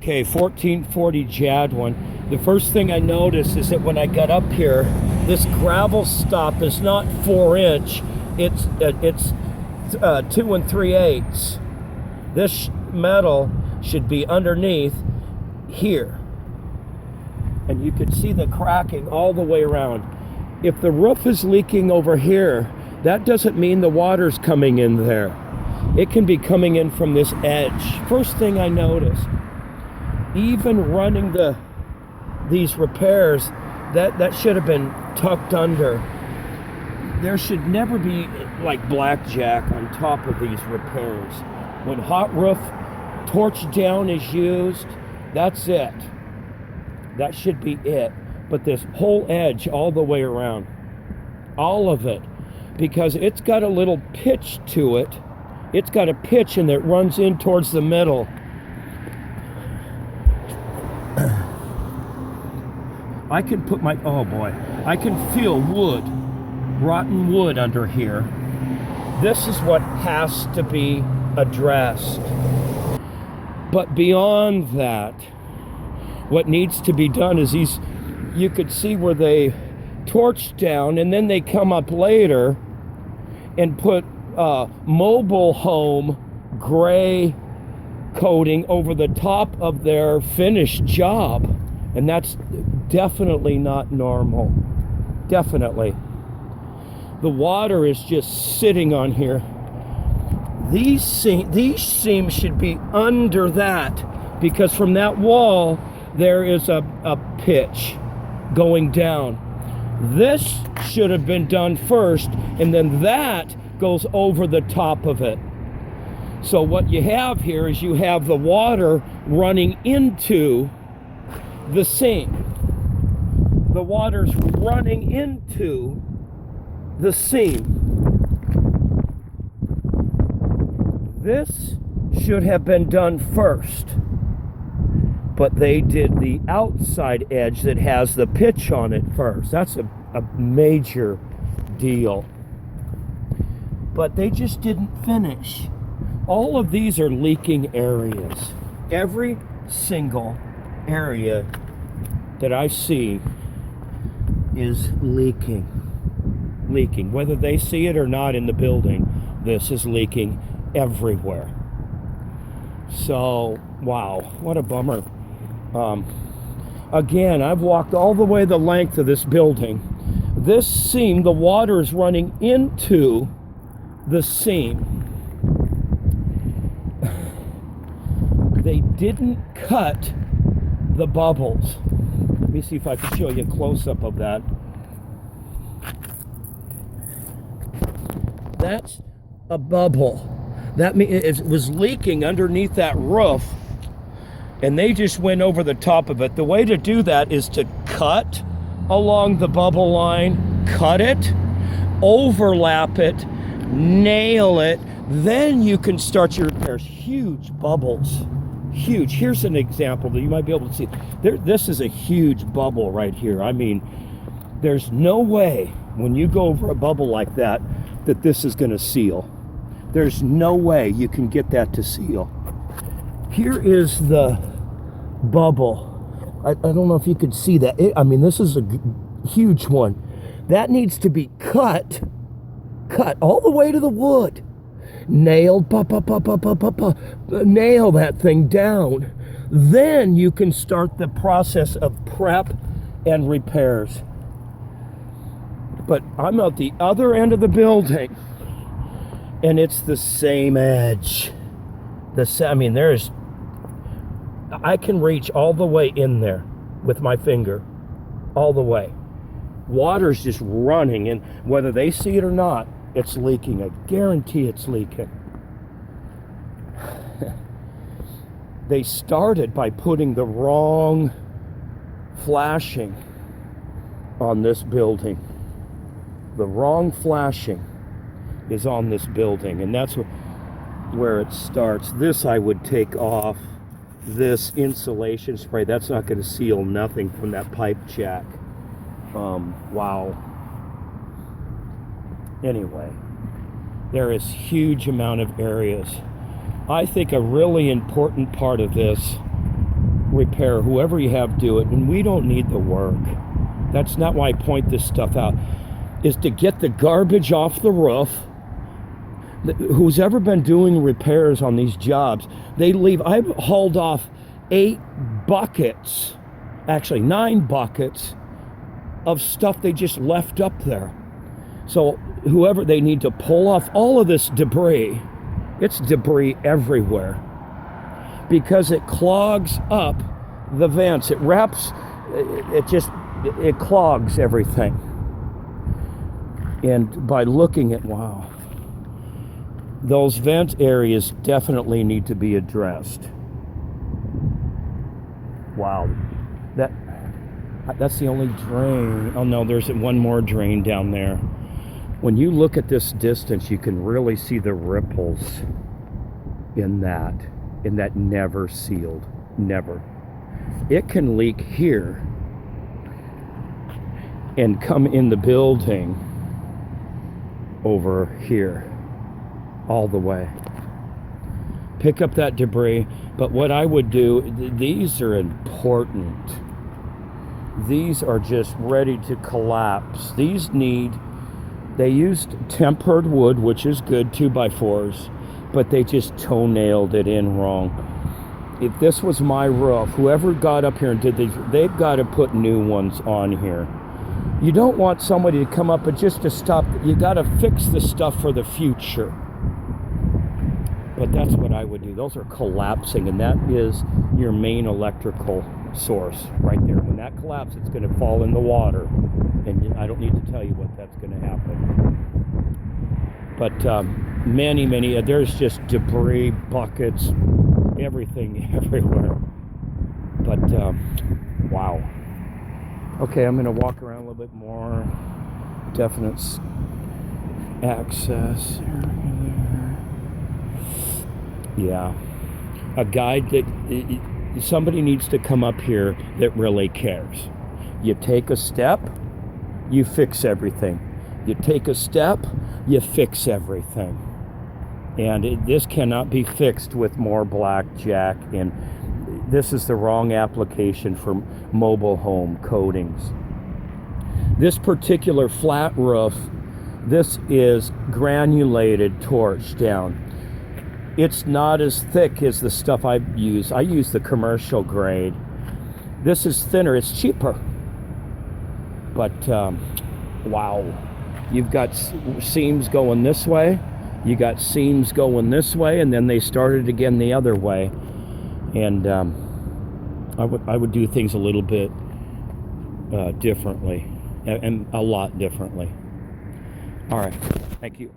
Okay, 1440 Jadwin. The first thing I noticed is that when I got up here, this gravel stop is not 4 inch. It's 2 3/8. This metal should be underneath here, and you can see the cracking all the way around. If the roof is leaking over here, that doesn't mean the water's coming in there. It can be coming in from this edge. First thing I noticed, even running these repairs, that should have been tucked under. There should never be like blackjack on top of these repairs. When hot roof torch down is used, that's it. That should be it. But this whole edge all the way around, all of it, because it's got a little pitch to it. It's got a pitch and it runs in towards the middle. I can put my, oh boy, I can feel wood, rotten wood under here. This is what has to be addressed. But beyond that, what needs to be done is you could see where they torched down and then they come up later and put mobile home gray coating over the top of their finished job. And that's definitely not normal. Definitely. The water is just sitting on here. These seams should be under that, because from that wall there is a pitch going down. This should have been done first, and then that goes over the top of it. So what you have here is you have the water running into the seam. The water's running into the seam. This should have been done first, but they did the outside edge that has the pitch on it first. That's a major deal. But they just didn't finish. All of these are leaking areas. Every single area that I see is leaking. Whether they see it or not in the building, this is leaking everywhere. So, wow, what a bummer. Again, I've walked all the way the length of this building. This seam, the water is running into the seam. They didn't cut the bubbles. Let me see if I can show you a close-up of that. That's a bubble. That means it was leaking underneath that roof, and they just went over the top of it. The way to do that is to cut along the bubble line, cut it, overlap it, nail it, then you can start your repairs. Huge bubbles. Huge. Here's an example that you might be able to see. This is a huge bubble right here. I mean, there's no way when you go over a bubble like that that this is going to seal. There's no way you can get that to seal. Here is the bubble. I don't know if you could see that. I mean, this is a huge one. That needs to be cut all the way to the wood. Nailed, nail that thing down. Then you can start the process of prep and repairs. But I'm at the other end of the building, and it's the same edge. I mean, I can reach all the way in there with my finger, all the way. Water's just running, and whether they see it or not, it's leaking. I guarantee it's leaking. They started by putting the wrong flashing on this building. The wrong flashing is on this building, and that's where it starts. This I would take off. This insulation spray, that's not going to seal nothing from that pipe jack. Wow. Anyway, there is huge amount of areas. I think a really important part of this repair, whoever you have do it, and we don't need the work. That's not why I point this stuff out, is to get the garbage off the roof. Who's ever been doing repairs on these jobs, they leave, I've hauled off 8 buckets, actually 9 buckets of stuff they just left up there. So whoever, they need to pull off all of this debris. It's debris everywhere because it clogs up the vents. It wraps, it clogs everything. And by looking at, wow, those vent areas definitely need to be addressed. Wow, that's the only drain. Oh no, there's one more drain down there. When you look at this distance, you can really see the ripples in that never sealed, never. It can leak here and come in the building over here all the way. Pick up that debris, but what I would do, these are important. These are just ready to collapse. They used tempered wood, which is good, 2x4s, but they just toenailed it in wrong. If this was my roof, whoever got up here and did these, they've got to put new ones on here. You don't want somebody to come up and just to stop. You got to fix the stuff for the future. But that's what I would do. Those are collapsing, and that is your main electrical source right there. When that collapses, it's going to fall in the water, and I don't need to tell you what that's going to happen. But many, there's just debris, buckets, everything everywhere. But wow. Okay, I'm going to walk around a little bit more. Definite access. Yeah, a guide that somebody needs to come up here that really cares. You take a step, you fix everything. You take a step, you fix everything. And this cannot be fixed with more blackjack, and this is the wrong application for mobile home coatings. This particular flat roof, this is granulated torch down. It's not as thick as the stuff I use. I use the commercial grade. This is thinner, it's cheaper. But wow, you've got seams going this way, you got seams going this way, and then they started again the other way. And I would do things a little bit differently, and a lot differently. All right, thank you.